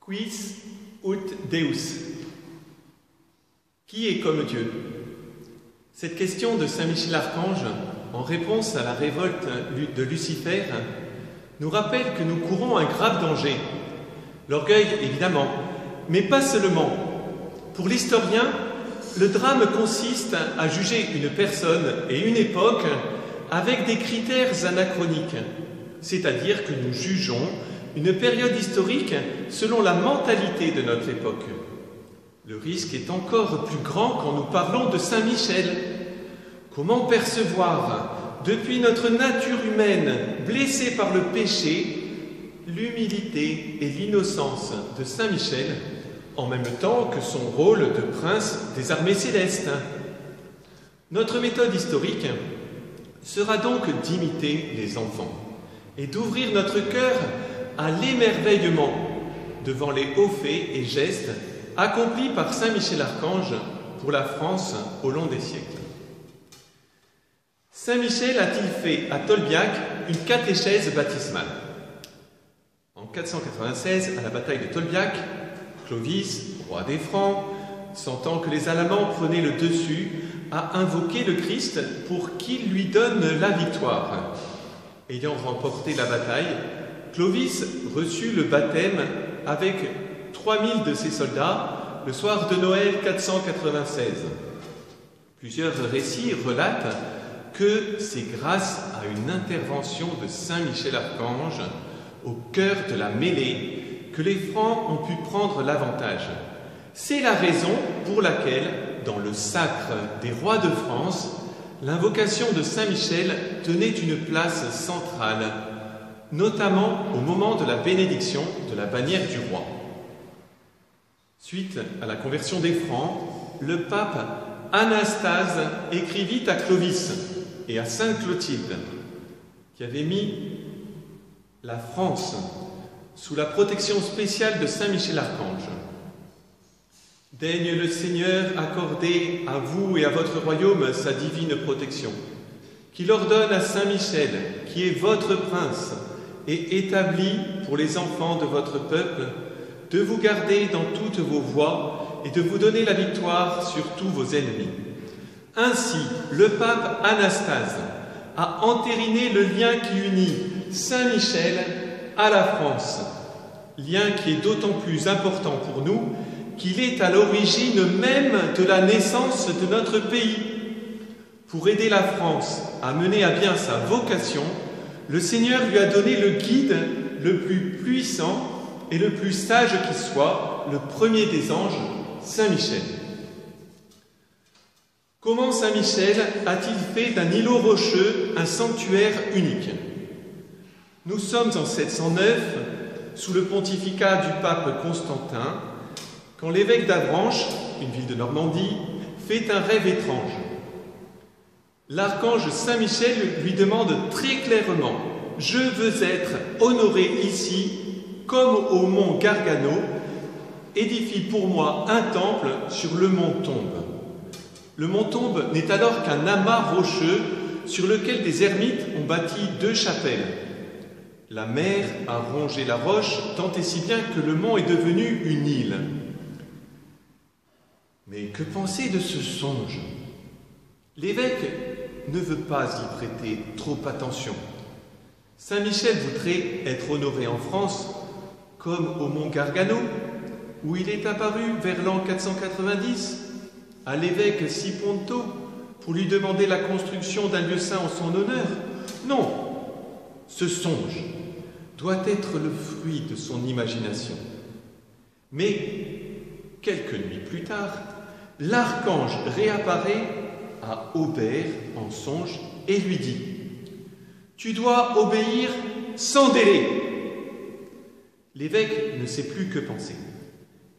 Quis ut Deus? Qui est comme Dieu? Cette question de Saint Michel Archange, en réponse à la révolte de Lucifer, nous rappelle que nous courons un grave danger. L'orgueil, évidemment, mais pas seulement. Pour l'historien, le drame consiste à juger une personne et une époque avec des critères anachroniques, c'est-à-dire que nous jugeons une période historique selon la mentalité de notre époque. Le risque est encore plus grand quand nous parlons de Saint Michel. Comment percevoir, depuis notre nature humaine blessée par le péché, l'humilité et l'innocence de Saint Michel, en même temps que son rôle de prince des armées célestes? Notre méthode historique sera donc d'imiter les enfants et d'ouvrir notre cœur à l'émerveillement devant les hauts faits et gestes accomplis par Saint Michel Archange pour la France au long des siècles. Saint Michel a-t-il fait à Tolbiac une catéchèse baptismale? En 496, à la bataille de Tolbiac, Clovis, roi des Francs, sentant que les Alamans prenaient le dessus, a invoqué le Christ pour qu'il lui donne la victoire. Ayant remporté la bataille, Clovis reçut le baptême avec 3000 de ses soldats le soir de Noël 496. Plusieurs récits relatent que c'est grâce à une intervention de Saint Michel Archange au cœur de la mêlée que les Francs ont pu prendre l'avantage. C'est la raison pour laquelle, dans le sacre des rois de France, l'invocation de Saint Michel tenait une place centrale, notamment au moment de la bénédiction de la bannière du roi. Suite à la conversion des Francs, le pape Anastase écrivit à Clovis et à Sainte Clotilde, qui avait mis la France sous la protection spéciale de Saint Michel Archange. Daigne le Seigneur accorder à vous et à votre royaume sa divine protection, qu'il ordonne à Saint Michel, qui est votre prince, et établi pour les enfants de votre peuple, de vous garder dans toutes vos voies et de vous donner la victoire sur tous vos ennemis. Ainsi, le pape Anastase a entériné le lien qui unit Saint Michel à la France, lien qui est d'autant plus important pour nous qu'il est à l'origine même de la naissance de notre pays. Pour aider la France à mener à bien sa vocation, le Seigneur lui a donné le guide le plus puissant et le plus sage qui soit, le premier des anges, Saint Michel. Comment Saint Michel a-t-il fait d'un îlot rocheux un sanctuaire unique? Nous sommes en 709, sous le pontificat du pape Constantin, quand l'évêque d'Avranches, une ville de Normandie, fait un rêve étrange. L'archange Saint Michel lui demande très clairement « Je veux être honoré ici, comme au mont Gargano, édifie pour moi un temple sur le mont Tombe. » Le mont Tombe n'est alors qu'un amas rocheux sur lequel des ermites ont bâti 2 chapelles. La mer a rongé la roche tant et si bien que le mont est devenu une île. Mais que penser de ce songe? L'évêque ne veut pas y prêter trop attention. Saint Michel voudrait être honoré en France, comme au mont Gargano, où il est apparu vers l'an 490, à l'évêque Siponto, pour lui demander la construction d'un lieu saint en son honneur. Non, ce songe doit être le fruit de son imagination. Mais, quelques nuits plus tard, l'archange réapparaît à Aubert en songe et lui dit « Tu dois obéir sans délai !» L'évêque ne sait plus que penser.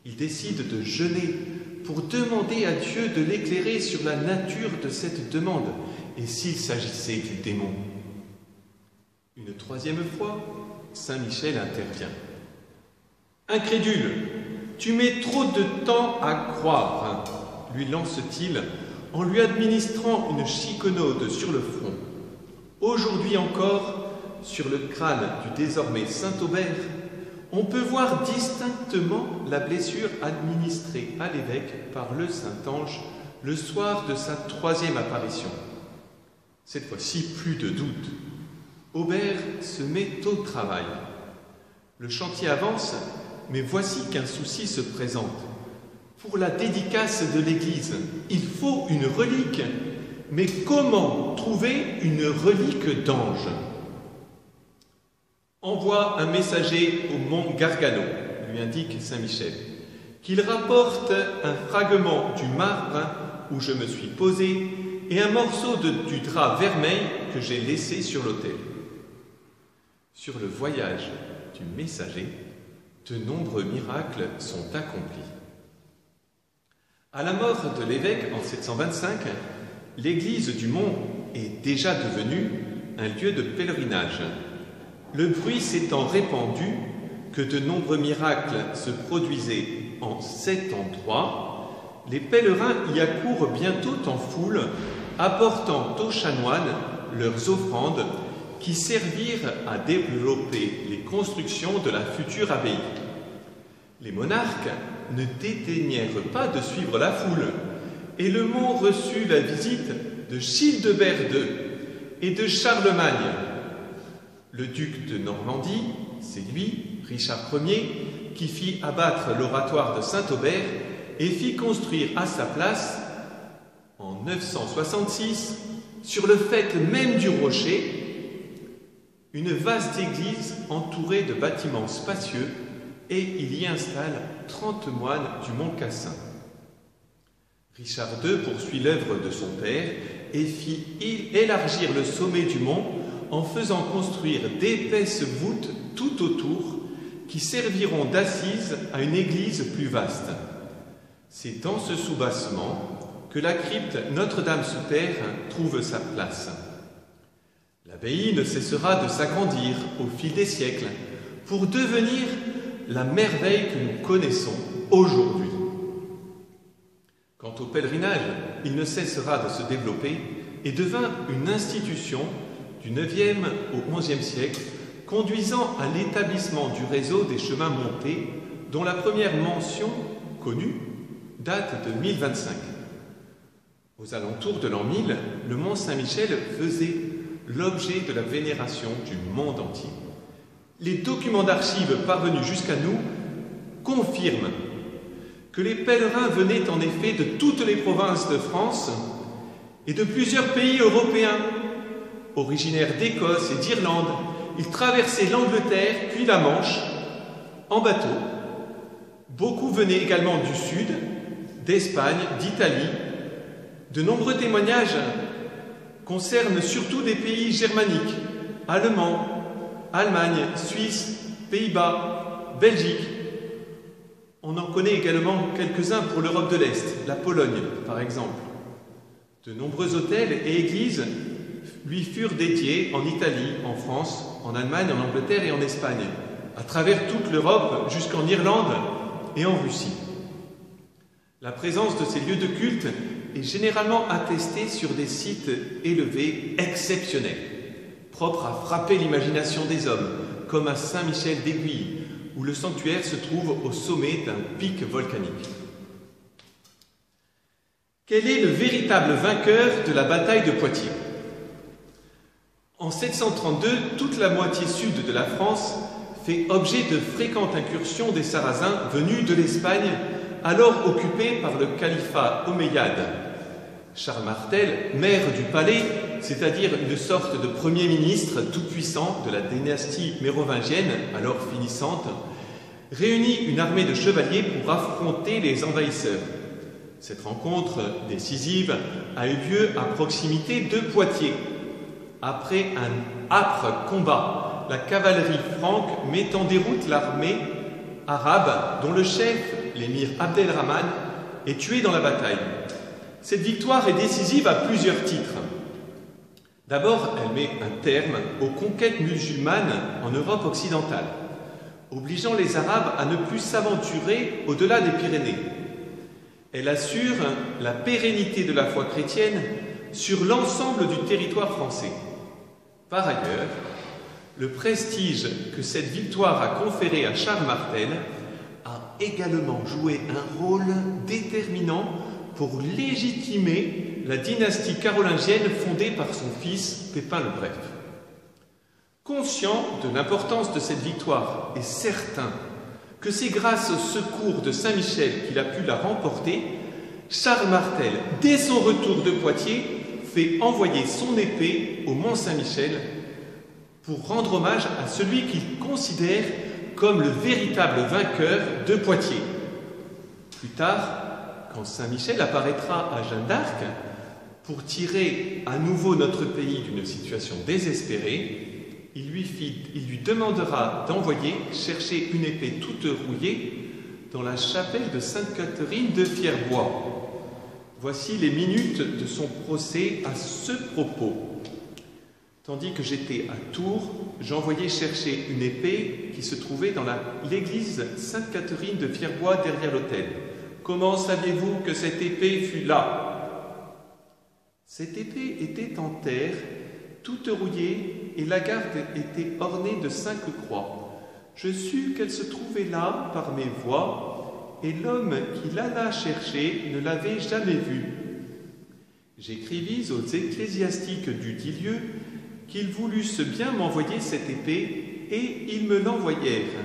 Il décide de jeûner pour demander à Dieu de l'éclairer sur la nature de cette demande et s'il s'agissait du démon. Une 3e fois, Saint Michel intervient. « Incrédule, tu mets trop de temps à croire !» lui lance-t-il en lui administrant une chiquenaude sur le front. Aujourd'hui encore, sur le crâne du désormais Saint-Aubert, on peut voir distinctement la blessure administrée à l'évêque par le Saint-Ange le soir de sa 3e apparition. Cette fois-ci, plus de doute. Aubert se met au travail. Le chantier avance, mais voici qu'un souci se présente. Pour la dédicace de l'Église, il faut une relique. Mais comment trouver une relique d'ange? Envoie un messager au mont Gargano, lui indique Saint Michel, qu'il rapporte un fragment du marbre où je me suis posé et un morceau du drap vermeil que j'ai laissé sur l'autel. Sur le voyage du messager, de nombreux miracles sont accomplis. À la mort de l'évêque en 725, l'église du Mont est déjà devenue un lieu de pèlerinage. Le bruit s'étant répandu que de nombreux miracles se produisaient en cet endroit, les pèlerins y accourent bientôt en foule, apportant aux chanoines leurs offrandes qui servirent à développer les constructions de la future abbaye. Les monarques ne dédaignèrent pas de suivre la foule, et le Mont reçut la visite de Childebert II et de Charlemagne. Le duc de Normandie, c'est lui, Richard Ier, qui fit abattre l'oratoire de Saint-Aubert et fit construire à sa place, en 966, sur le faîte même du rocher, une vaste église entourée de bâtiments spacieux, et il y installe 30 moines du Mont Cassin. Richard II poursuit l'œuvre de son père et fit élargir le sommet du mont en faisant construire d'épaisses voûtes tout autour qui serviront d'assises à une église plus vaste. C'est dans ce soubassement que la crypte Notre-Dame-sous-Terre trouve sa place. L'abbaye ne cessera de s'agrandir au fil des siècles pour devenir la merveille que nous connaissons aujourd'hui. Quant au pèlerinage, il ne cessera de se développer et devint une institution du IXe au XIe siècle, conduisant à l'établissement du réseau des chemins montés, dont la première mention connue date de 1025. Aux alentours de l'an 1000, le mont Saint-Michel faisait l'objet de la vénération du monde entier. Les documents d'archives parvenus jusqu'à nous confirment que les pèlerins venaient en effet de toutes les provinces de France et de plusieurs pays européens. Originaires d'Écosse et d'Irlande, ils traversaient l'Angleterre puis la Manche en bateau. Beaucoup venaient également du Sud, d'Espagne, d'Italie. De nombreux témoignages concernent surtout des pays germaniques, allemands, Allemagne, Suisse, Pays-Bas, Belgique. On en connaît également quelques-uns pour l'Europe de l'Est, la Pologne par exemple. De nombreux hôtels et églises lui furent dédiés en Italie, en France, en Allemagne, en Angleterre et en Espagne, à travers toute l'Europe jusqu'en Irlande et en Russie. La présence de ces lieux de culte est généralement attestée sur des sites élevés exceptionnels, propres à frapper l'imagination des hommes, comme à Saint-Michel d'Aiguille, où le sanctuaire se trouve au sommet d'un pic volcanique. Quel est le véritable vainqueur de la bataille de Poitiers? En 732, toute la moitié sud de la France fait objet de fréquentes incursions des Sarrasins venus de l'Espagne, alors occupée par le califat omeyyade. Charles Martel, maire du palais, c'est-à-dire une sorte de premier ministre tout-puissant de la dynastie mérovingienne, alors finissante, réunit une armée de chevaliers pour affronter les envahisseurs. Cette rencontre décisive a eu lieu à proximité de Poitiers. Après un âpre combat, la cavalerie franque met en déroute l'armée arabe dont le chef, l'émir Abdelrahman, est tué dans la bataille. Cette victoire est décisive à plusieurs titres. D'abord, elle met un terme aux conquêtes musulmanes en Europe occidentale, obligeant les Arabes à ne plus s'aventurer au-delà des Pyrénées. Elle assure la pérennité de la foi chrétienne sur l'ensemble du territoire français. Par ailleurs, le prestige que cette victoire a conféré à Charles Martel a également joué un rôle déterminant pour légitimer la dynastie carolingienne fondée par son fils Pépin le Bref. Conscient de l'importance de cette victoire et certain que c'est grâce au secours de Saint-Michel qu'il a pu la remporter, Charles Martel, dès son retour de Poitiers, fait envoyer son épée au Mont Saint-Michel pour rendre hommage à celui qu'il considère comme le véritable vainqueur de Poitiers. Plus tard, quand Saint-Michel apparaîtra à Jeanne d'Arc pour tirer à nouveau notre pays d'une situation désespérée, il lui demandera d'envoyer chercher une épée toute rouillée dans la chapelle de Sainte-Catherine de Fierbois. Voici les minutes de son procès à ce propos. Tandis que j'étais à Tours, j'envoyais chercher une épée qui se trouvait dans l'église Sainte-Catherine de Fierbois derrière l'autel. Comment saviez-vous que cette épée fut là? Cette épée était en terre, toute rouillée, et la garde était ornée de 5 croix. Je sus qu'elle se trouvait là par mes voix, et l'homme qui l'alla chercher ne l'avait jamais vue. J'écrivis aux ecclésiastiques du dit lieu qu'ils voulussent bien m'envoyer cette épée, et ils me l'envoyèrent.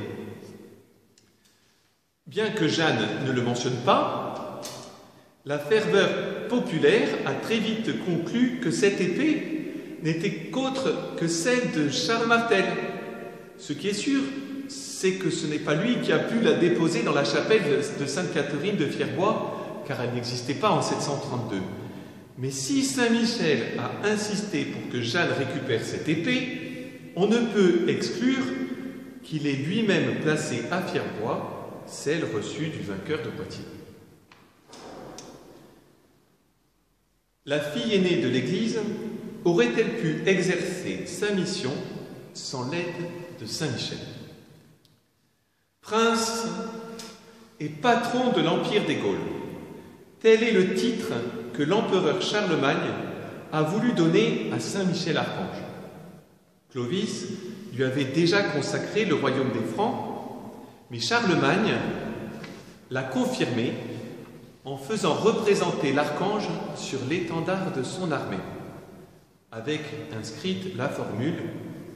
Bien que Jeanne ne le mentionne pas, la ferveur populaire a très vite conclu que cette épée n'était qu'autre que celle de Charles Martel. Ce qui est sûr, c'est que ce n'est pas lui qui a pu la déposer dans la chapelle de Sainte-Catherine de Fierbois, car elle n'existait pas en 732. Mais si Saint-Michel a insisté pour que Jeanne récupère cette épée, on ne peut exclure qu'il ait lui-même placé à Fierbois celle reçue du vainqueur de Poitiers. La fille aînée de l'Église aurait-elle pu exercer sa mission sans l'aide de Saint-Michel? Prince et patron de l'Empire des Gaules, tel est le titre que l'empereur Charlemagne a voulu donner à Saint-Michel Archange. Clovis lui avait déjà consacré le royaume des Francs, mais Charlemagne l'a confirmé en faisant représenter l'archange sur l'étendard de son armée, avec inscrite la formule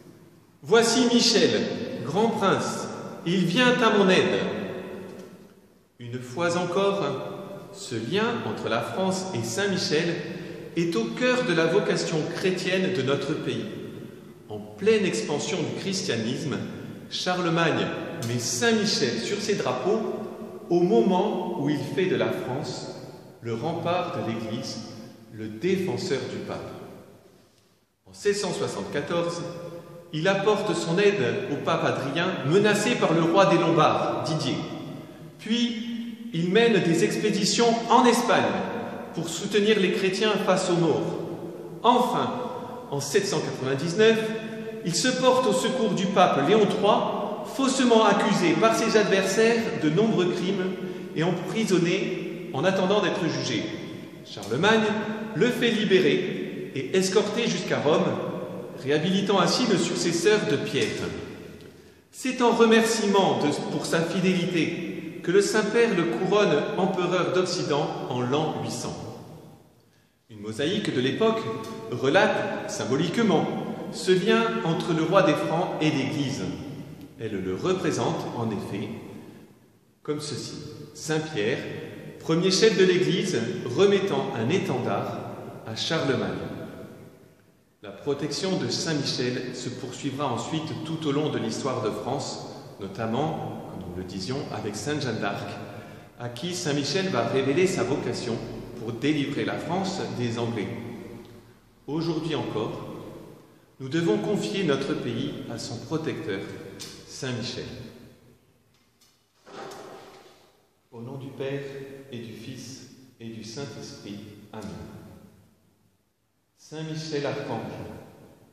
« Voici Michel, grand prince, il vient à mon aide ». Une fois encore, ce lien entre la France et Saint-Michel est au cœur de la vocation chrétienne de notre pays. En pleine expansion du christianisme, Charlemagne met Saint-Michel sur ses drapeaux au moment où il fait de la France le rempart de l'Église, le défenseur du pape. En 1674, il apporte son aide au pape Adrien, menacé par le roi des Lombards, Didier. Puis, il mène des expéditions en Espagne pour soutenir les chrétiens face aux Maures. Enfin, en 799, il se porte au secours du pape Léon III, faussement accusé par ses adversaires de nombreux crimes et emprisonné en attendant d'être jugé. Charlemagne le fait libérer et escorter jusqu'à Rome, réhabilitant ainsi le successeur de Pierre. C'est en remerciement pour sa fidélité que le Saint-Père le couronne empereur d'Occident en l'an 800. Une mosaïque de l'époque relate symboliquement ce lien entre le roi des Francs et l'Église. Elle le représente en effet comme ceci. Saint-Pierre, premier chef de l'Église, remettant un étendard à Charlemagne. La protection de Saint-Michel se poursuivra ensuite tout au long de l'histoire de France, notamment, comme nous le disions, avec Sainte Jeanne d'Arc, à qui Saint-Michel va révéler sa vocation pour délivrer la France des Anglais. Aujourd'hui encore, nous devons confier notre pays à son protecteur, Saint-Michel. Au nom du Père et du Fils et du Saint-Esprit. Amen. Saint-Michel Archange,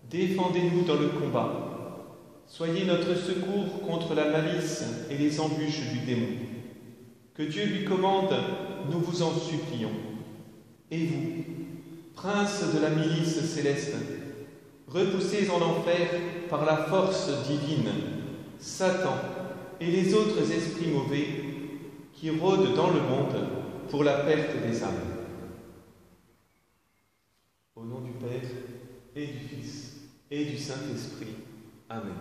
défendez-nous dans le combat. Soyez notre secours contre la malice et les embûches du démon. Que Dieu lui commande, nous vous en supplions. Et vous, prince de la milice céleste, repoussés en enfer par la force divine, Satan et les autres esprits mauvais qui rôdent dans le monde pour la perte des âmes. Au nom du Père et du Fils et du Saint-Esprit. Amen.